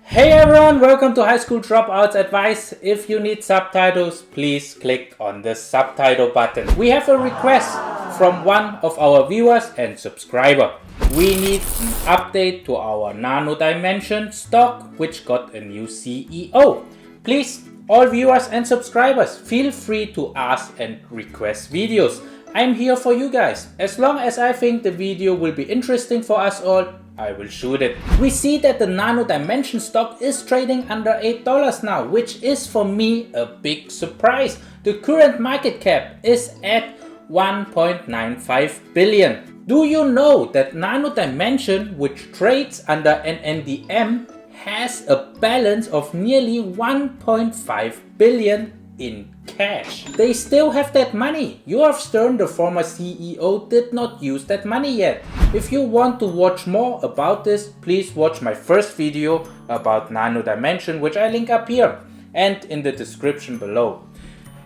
Hey everyone, welcome to High School Dropouts Advice. If you need subtitles, please click on the subtitle button. We have a request from one of our viewers and subscriber. We need an update to our Nano Dimensions stock, which got a new CEO. Please, all viewers and subscribers, feel free to ask and request videos. I'm here for you guys. As long as I think the video will be interesting for us all, I will shoot it. We see that the Nano Dimensions stock is trading under $8 now, which is for me a big surprise. The current market cap is at 1.95 billion. Do you know that Nano Dimension, which trades under NNDM, has a balance of nearly 1.5 billion in cash? They still have that money. Yoav Stern, the former CEO, did not use that money yet. If you want to watch more about this, please watch my first video about Nano Dimension, which I link up here and in the description below.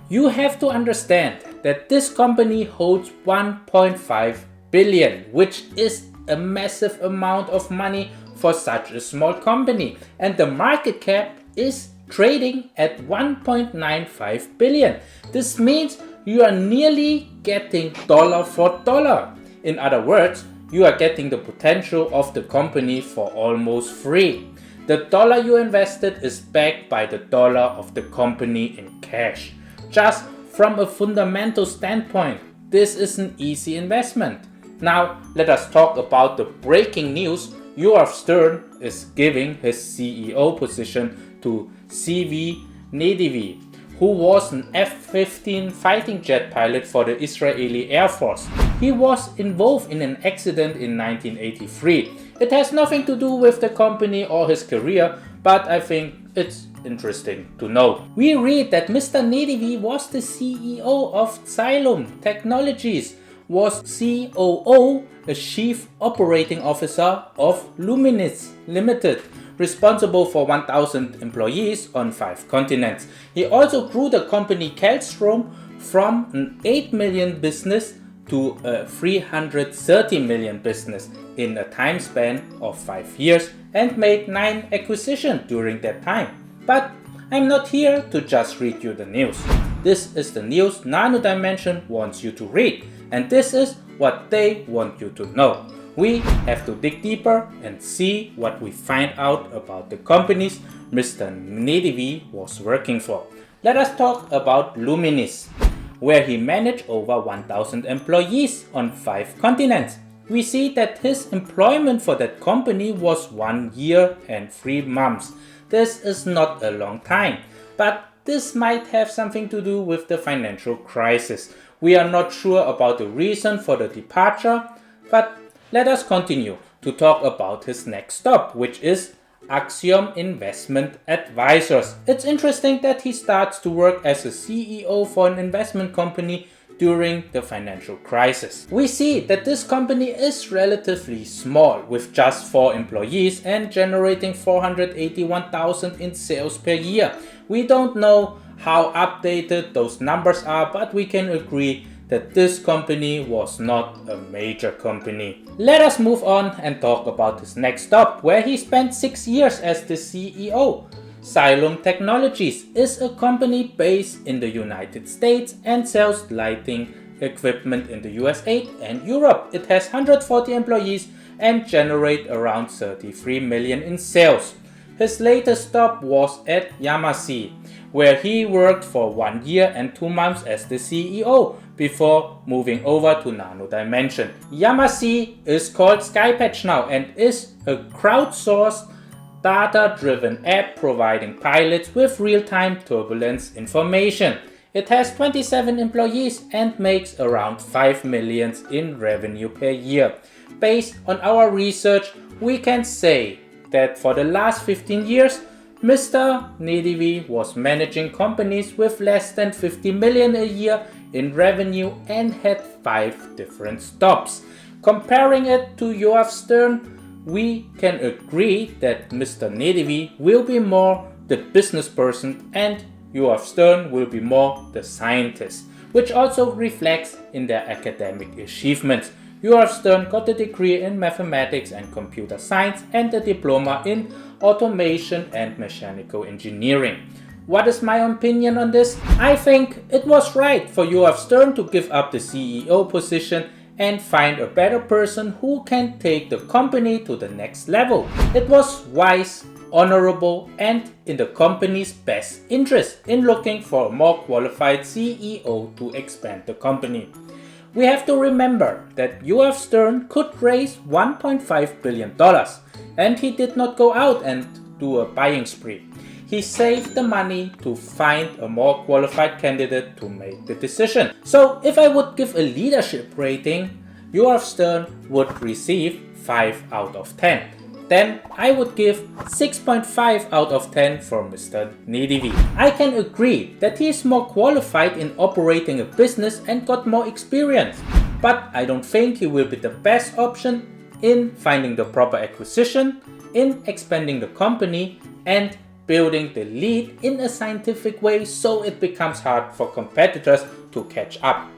You have to understand that this company holds 1.5 billion, which is a massive amount of money for such a small company, and the market cap is trading at 1.95 billion. This means you are nearly getting dollar for dollar. In other words, you are getting the potential of the company for almost free. The dollar you invested is backed by the dollar of the company in cash. Just from a fundamental standpoint, this is an easy investment. Now let us talk about the breaking news. Yoav Stern is giving his CEO position to Zivi Nedivi, who was an F-15 fighting jet pilot for the Israeli Air Force. He was involved in an accident in 1983. It has nothing to do with the company or his career, but I think it's interesting to know. We read that Mr. Nedivi was the CEO of Xylem Technologies, was COO, a Chief Operating Officer of Luminis Limited, responsible for 1,000 employees on 5 continents. He also grew the company Kellstrom from an 8 million business to a 330 million business in a time span of 5 years and made 9 acquisitions during that time. But I'm not here to just read you the news. This is the news Nano Dimension wants you to read, and this is what they want you to know. We have to dig deeper and see what we find out about the companies Mr. Nedivi was working for. Let us talk about Luminis, where he managed over 1,000 employees on 5 continents. We see that his employment for that company was 1 year and 3 months. This is not a long time, but this might have something to do with the financial crisis. We are not sure about the reason for the departure, but let us continue to talk about his next stop, which is Axiom Investment Advisors. It's interesting that he starts to work as a CEO for an investment company during the financial crisis. We see that this company is relatively small, with just 4 employees and generating 481,000 in sales per year. We don't know how updated those numbers are, but we can agree that this company was not a major company. Let us move on and talk about his next stop, where he spent 6 years as the CEO. Xylem Technologies is a company based in the United States and sells lighting equipment in the USA and Europe. It has 140 employees and generate around 33 million in sales. His latest stop was at Yamasi, where he worked for 1 year and 2 months as the CEO before moving over to Nano Dimension. Yamasi is called Skypatch now and is a crowdsourced, data-driven app providing pilots with real-time turbulence information. It has 27 employees and makes around 5 million in revenue per year. Based on our research, we can say that for the last 15 years, Mr. Nedivi was managing companies with less than 50 million a year in revenue and had 5 different stops. Comparing it to Yoav Stern, we can agree that Mr. Nedivi will be more the business person and Yoav Stern will be more the scientist, which also reflects in their academic achievements. Yoav Stern got a degree in mathematics and computer science and a diploma in automation and mechanical engineering. What is my opinion on this? I think it was right for Yoav Stern to give up the CEO position and find a better person who can take the company to the next level. It was wise, honorable, and in the company's best interest in looking for a more qualified CEO to expand the company. We have to remember that Yoav Stern could raise $1.5 billion, and he did not go out and do a buying spree. He saved the money to find a more qualified candidate to make the decision. So if I would give a leadership rating, Yoav Stern would receive 5 out of 10. Then I would give 6.5 out of 10 for Mr. Nedivi. I can agree that he is more qualified in operating a business and got more experience, but I don't think he will be the best option in finding the proper acquisition, in expanding the company, and building the lead in a scientific way so it becomes hard for competitors to catch up.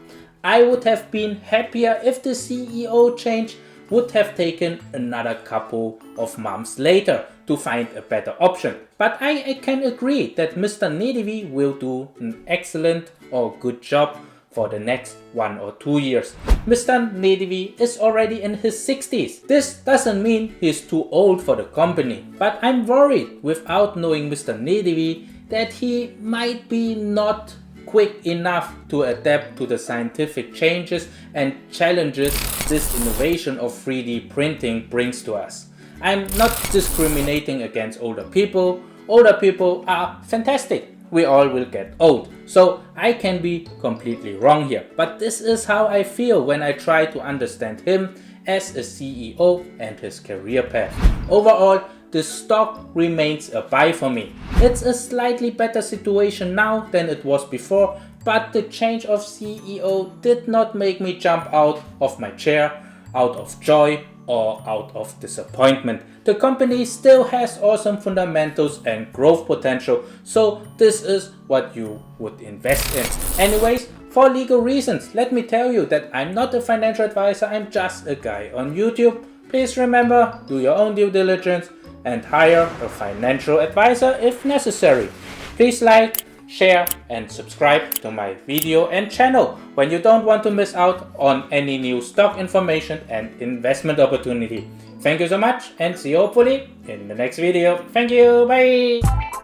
I would have been happier if the CEO change would have taken another couple of months later to find a better option. But I can agree that Mr. Nedivi will do an excellent or good job for the next 1 or 2 years. Mr. Nedivi is already in his 60s. This doesn't mean he's too old for the company, but I'm worried without knowing Mr. Nedivi that he might be not quick enough to adapt to the scientific changes and challenges this innovation of 3D printing brings to us. I'm not discriminating against older people. Older people are fantastic. We all will get old. So I can be completely wrong here. But this is how I feel when I try to understand him as a CEO and his career path. Overall, the stock remains a buy for me. It's a slightly better situation now than it was before, but the change of CEO did not make me jump out of my chair, out of joy or out of disappointment. The company still has awesome fundamentals and growth potential, so this is what you would invest in. Anyways, for legal reasons, let me tell you that I'm not a financial advisor, I'm just a guy on YouTube. Please remember, do your own due diligence and hire a financial advisor if necessary. Please like, share and subscribe to my video and channel when you don't want to miss out on any new stock information and investment opportunity. Thank you so much and see you hopefully in the next video. Thank you, bye!